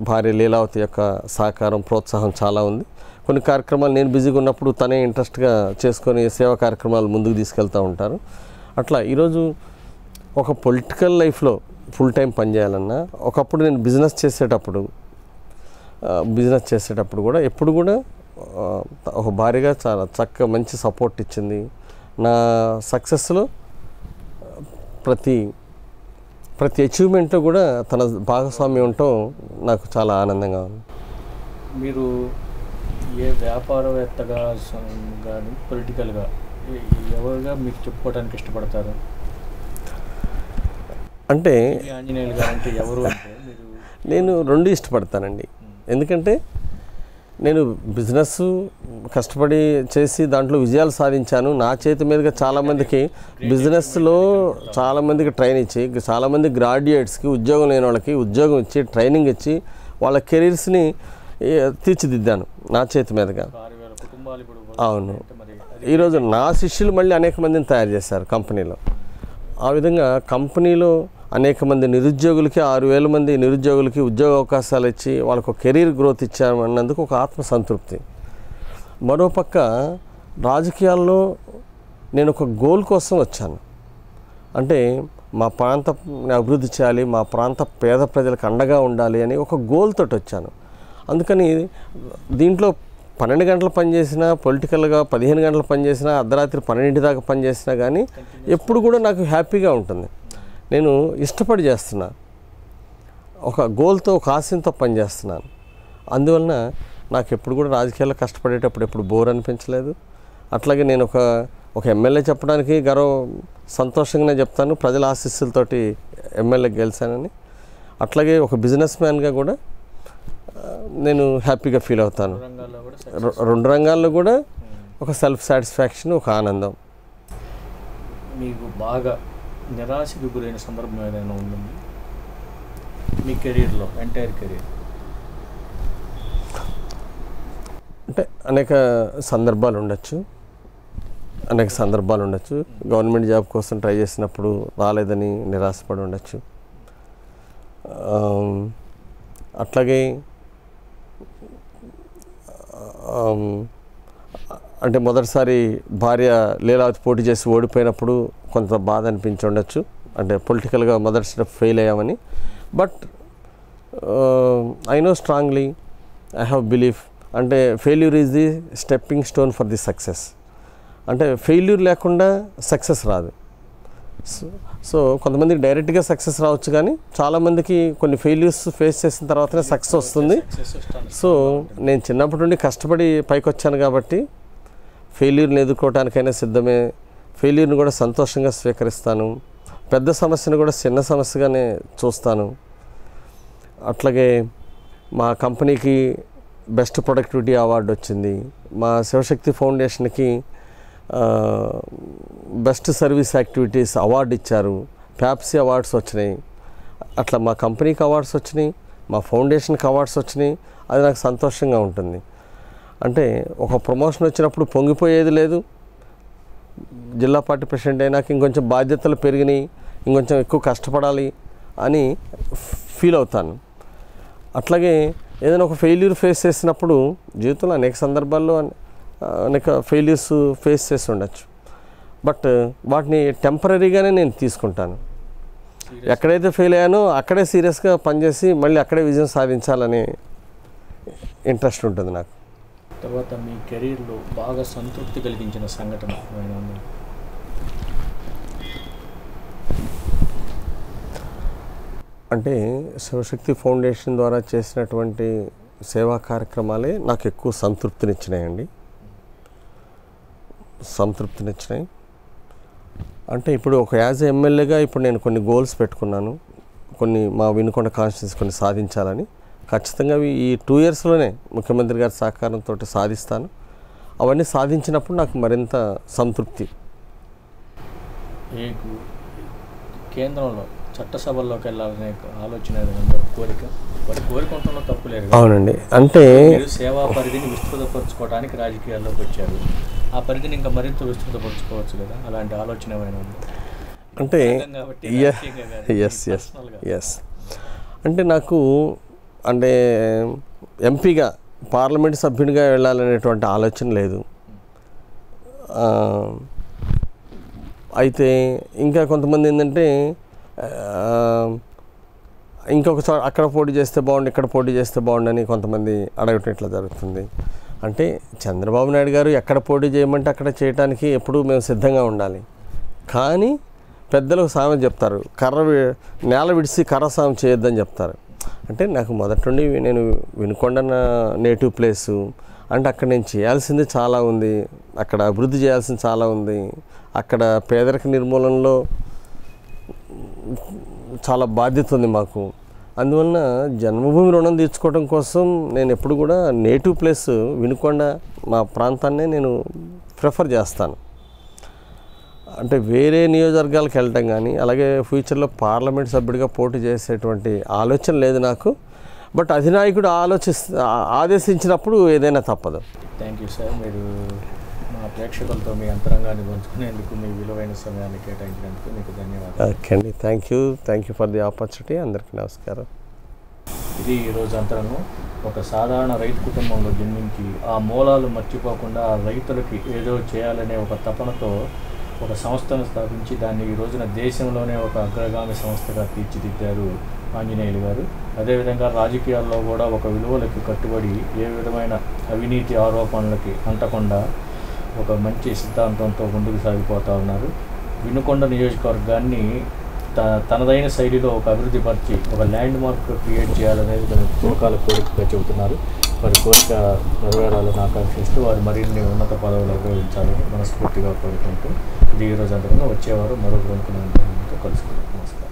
భార్య లీలావతి యొక్క సహకారం, ప్రోత్సాహం చాలా ఉంది. కొన్ని కార్యక్రమాలు నేను బిజీగా ఉన్నప్పుడు తనే ఇంట్రెస్ట్గా చేసుకొని సేవా కార్యక్రమాలు ముందుకు తీసుకెళ్తూ ఉంటారు. అట్లా ఈరోజు ఒక పొలిటికల్ లైఫ్లో ఫుల్ టైం పనిచేయాలన్నా, ఒకప్పుడు నేను బిజినెస్ చేసేటప్పుడు కూడా ఎప్పుడు కూడా ఒక భార్యగా చాలా చక్కగా మంచి సపోర్ట్ ఇచ్చింది. నా సక్సెస్లో ప్రతి ప్రతి అచీవ్మెంట్లో కూడా తన భాగస్వామ్యం ఉండటం నాకు చాలా ఆనందంగా ఉంది. మీరు ఏ వ్యాపారవేత్తగా కానీ పొలిటికల్గా ఎవరుగా మీకు చెప్పుకోవడానికి ఇష్టపడతారు? అంటే ఆంజనేయులు గారు అంటే ఎవరు అంటే మీరు? నేను రెండు ఇష్టపడతానండి. ఎందుకంటే నేను బిజినెస్ కష్టపడి చేసి దాంట్లో విజయాలు సాధించాను. నా చేతి మీదుగా చాలామందికి బిజినెస్లో చాలామందికి ట్రైన్ ఇచ్చి, చాలామంది గ్రాడ్యుయేట్స్కి ఉద్యోగం లేని వాళ్ళకి ఉద్యోగం ఇచ్చి, ట్రైనింగ్ ఇచ్చి వాళ్ళ కెరీర్స్ని తీర్చిదిద్దాను నా చేతి మీదుగా. అవును. ఈరోజు నా శిష్యులు మళ్ళీ అనేక మందిని తయారు చేశారు కంపెనీలో. ఆ విధంగా కంపెనీలో అనేక మంది నిరుద్యోగులకి 6,000 మంది నిరుద్యోగులకి ఉద్యోగ అవకాశాలు ఇచ్చి వాళ్ళకు కెరీర్ గ్రోత్ ఇచ్చామన్నందుకు ఒక ఆత్మసంతృప్తి. మరోపక్క రాజకీయాల్లో నేను ఒక గోల్ కోసం వచ్చాను. అంటే మా ప్రాంతాన్ని అభివృద్ధి చేయాలి, మా ప్రాంత పేద ప్రజలకు అండగా ఉండాలి అని ఒక గోల్ తోటి వచ్చాను. అందుకని దీంట్లో 12 గంటలు పనిచేసినా, పొలిటికల్గా 15 గంటలు పనిచేసినా, అర్ధరాత్రి 12 దాకా పనిచేసినా కానీ ఎప్పుడు కూడా నాకు హ్యాపీగా ఉంటుంది. నేను ఇష్టపడి చేస్తున్నా, ఒక గోల్తో, ఒక ఆశయంతో పనిచేస్తున్నాను. అందువలన నాకు ఎప్పుడు కూడా రాజకీయాల్లో కష్టపడేటప్పుడు ఎప్పుడు బోర్ అనిపించలేదు. అట్లాగే నేను ఒక ఎమ్మెల్యే చెప్పడానికి సంతోషంగానే చెప్తాను, ప్రజల ఆశీస్సులతోటి ఎమ్మెల్యే గెలిచానని. అట్లాగే ఒక బిజినెస్ మ్యాన్గా కూడా నేను హ్యాపీగా ఫీల్ అవుతాను. రెండు రంగాల్లో కూడా ఒక సెల్ఫ్ సాటిస్ఫాక్షన్, ఒక ఆనందం. మీకు బాగా నిరాశకు గురైన సందర్భం ఏదైనా ఉందండి మీ కెరీర్లో, ఎంటైర్ కెరీర్? అంటే అనేక సందర్భాలు ఉండొచ్చు. గవర్నమెంట్ జాబ్ కోసం ట్రై చేసినప్పుడు రాలేదని నిరాశపడి ఉండొచ్చు. అట్లాగే అంటే మొదటిసారి భార్య లీలావతి పోటీ చేసి ఓడిపోయినప్పుడు కొంత బాధ అనిపించి ఉండొచ్చు. అంటే పొలిటికల్గా మొదటి స్టెప్ ఫెయిల్ అయ్యామని. But I know strongly, I have belief, అంటే failure is the stepping stone for the success. అంటే ఫెయిల్యూర్ లేకుండా సక్సెస్ రాదు. సో కొంతమందికి డైరెక్ట్గా సక్సెస్ రావచ్చు, కానీ చాలామందికి కొన్ని ఫెయిల్యూర్స్ ఫేస్ చేసిన తర్వాతనే సక్సెస్ వస్తుంది. సో నేను చిన్నప్పటి నుండి కష్టపడి పైకి వచ్చాను కాబట్టి ఫెయిల్యూర్ని ఎదుర్కోవడానికైనా సిద్ధమే. ఫెయిల్యూర్ని కూడా సంతోషంగా స్వీకరిస్తాను. పెద్ద సమస్యను కూడా చిన్న సమస్యగానే చూస్తాను. అట్లాగే మా కంపెనీకి బెస్ట్ ప్రొడక్టివిటీ అవార్డు వచ్చింది. మా శివశక్తి ఫౌండేషన్కి బెస్ట్ సర్వీస్ యాక్టివిటీస్ అవార్డు ఇచ్చారు. ప్యాప్సీ అవార్డ్స్ వచ్చినాయి. అట్లా మా కంపెనీకి అవార్డ్స్ వచ్చినాయి, మా ఫౌండేషన్కి అవార్డ్స్ వచ్చినాయి. అది నాకు సంతోషంగా ఉంటుంది. అంటే ఒక ప్రమోషన్ వచ్చినప్పుడు పొంగిపోయేది లేదు. జిల్లా పార్టీ ప్రెసిడెంట్ అయినాక ఇంకొంచెం బాధ్యతలు పెరిగినాయి, ఇంకొంచెం ఎక్కువ కష్టపడాలి అని ఫీల్ అవుతాను. అట్లాగే ఏదైనా ఒక ఫెయిల్యూర్ ఫేస్ చేసినప్పుడు జీవితంలో అనేక సందర్భాల్లో అనేక ఫెయిల్యూర్స్ ఫేస్ చేసి ఉండొచ్చు. బట్ వాటిని టెంపరీగానే నేను తీసుకుంటాను. ఎక్కడైతే ఫెయిల్ అయ్యానో అక్కడే సీరియస్గా పనిచేసి మళ్ళీ అక్కడే విజయం సాధించాలనే ఇంట్రెస్ట్ ఉంటుంది నాకు. తర్వాత మీ కెరీర్లో బాగా సంతృప్తి కలిగించిన సంఘటన ఏమైనా ఉందా? అంటే శివశక్తి ఫౌండేషన్ ద్వారా చేసినటువంటి సేవా కార్యక్రమాలే నాకు ఎక్కువ సంతృప్తినిచ్చినాయి. అంటే ఇప్పుడు ఒక యాజ్ ఎమ్మెల్యేగా ఇప్పుడు నేను కొన్ని గోల్స్ పెట్టుకున్నాను. కొన్ని మా వినుకొండ కాన్స్టిట్యూన్సీ కొన్ని సాధించాలని. ఖచ్చితంగా ఈ 2 ఇయర్స్లోనే ముఖ్యమంత్రి గారి సహకారంతో సాధిస్తాను. అవన్నీ సాధించినప్పుడు నాకు మరింత సంతృప్తి. మీకు కేంద్రంలో చట్టసభల్లోకి వెళ్ళాలనే ఆలోచన కోరిక ఉండటంలో తప్పు లేదు. అవునండి. అంటే సేవా పరిధిని విస్తృతపరచుకోవడానికి రాజకీయాల్లోకి వచ్చారు. ఆ పరిధిని ఇంకా మరింత విస్తృతపరచుకోవచ్చు కదా, అలాంటి ఆలోచన ఏమైనా ఉంది? అంటే ఎస్ అంటే నాకు అంటే ఎంపీగా పార్లమెంట్ సభ్యునిగా వెళ్ళాలనేటువంటి ఆలోచన లేదు. అయితే ఇంకా కొంతమంది ఏంటంటే ఇంకొక చోట అక్కడ పోటీ చేస్తే బాగుండు, ఇక్కడ పోటీ చేస్తే బాగుండు అని కొంతమంది అడగటం ఇట్లా జరుగుతుంది. అంటే చంద్రబాబు నాయుడు గారు ఎక్కడ పోటీ చేయమంటే అక్కడ చేయడానికి ఎప్పుడూ మేము సిద్ధంగా ఉండాలి. కానీ పెద్దలు సామెత చెప్తారు, నేల విడిసి కర్ర సామె చేయొద్దని చెప్తారు. అంటే నాకు మొదటి నుండి నేను వినుకొండ నా నేటివ్ ప్లేసు, అంటే అక్కడ నేను చేయాల్సింది చాలా ఉంది, అక్కడ అభివృద్ధి చేయాల్సింది చాలా ఉంది, అక్కడ పేదరిక నిర్మూలనలో చాలా బాధ్యత ఉంది మాకు. అందువలన జన్మభూమి రుణం తీర్చుకోవడం కోసం నేను ఎప్పుడు కూడా నేటివ్ ప్లేస్ వినుకొండ మా ప్రాంతాన్నే నేను ప్రిఫర్ చేస్తాను. అంటే వేరే నియోజకవర్గాలకు వెళ్ళటం కానీ, అలాగే ఫ్యూచర్లో పార్లమెంట్ సభ్యుడిగా పోటీ చేసేటువంటి ఆలోచన లేదు నాకు. బట్ అధినాయకుడు ఆదేశించినప్పుడు ఏదైనా తప్పదు. Thank you sir. మీరు మా ప్రేక్షకులతో మీ అంతరంగాన్ని పంచుకునేందుకు మీ విలువైన సమయాన్ని కేటాయించినందుకు మీకు ధన్యవాదాలు. ఓకే అండి, thank you for the opportunity. అందరికీ నమస్కారం. ఇది ఈరోజు అంతరంగం. ఒక సాధారణ రైతు కుటుంబంలో జన్మించి ఆ మూలాలు మర్చిపోకుండా ఆ రైతులకి ఏదో చేయాలనే ఒక తపనతో ఒక సంస్థను స్థాపించి దాన్ని ఈ రోజున దేశంలోనే ఒక అగ్రగామి సంస్థగా తీర్చిదిద్దారు ఆంజనేయులు గారు. అదేవిధంగా రాజకీయాల్లో కూడా ఒక విలువలకి కట్టుబడి ఏ విధమైన అవినీతి ఆరోపణలకి అంటకుండా ఒక మంచి సిద్ధాంతంతో ముందుకు సాగిపోతూ ఉన్నారు. వినుకొండ నియోజకవర్గాన్ని తనదైన శైలిలో ఒక అభివృద్ధి పరిచి ఒక ల్యాండ్ మార్క్ క్రియేట్ చేయాలనేది పూర్వకాల కోరికగా చెబుతున్నారు. వారి కోరిక నెరవేరాలని ఆకాంక్షిస్తూ వారు మరిన్ని ఉన్నత పదవులు ఉపయోగించాలని మనస్ఫూర్తిగా కోరుకుంటూ ఇది ఈరోజు అందరంగా వచ్చేవారు మరో ప్రముఖ కలుసుకుంటాం. నమస్కారం.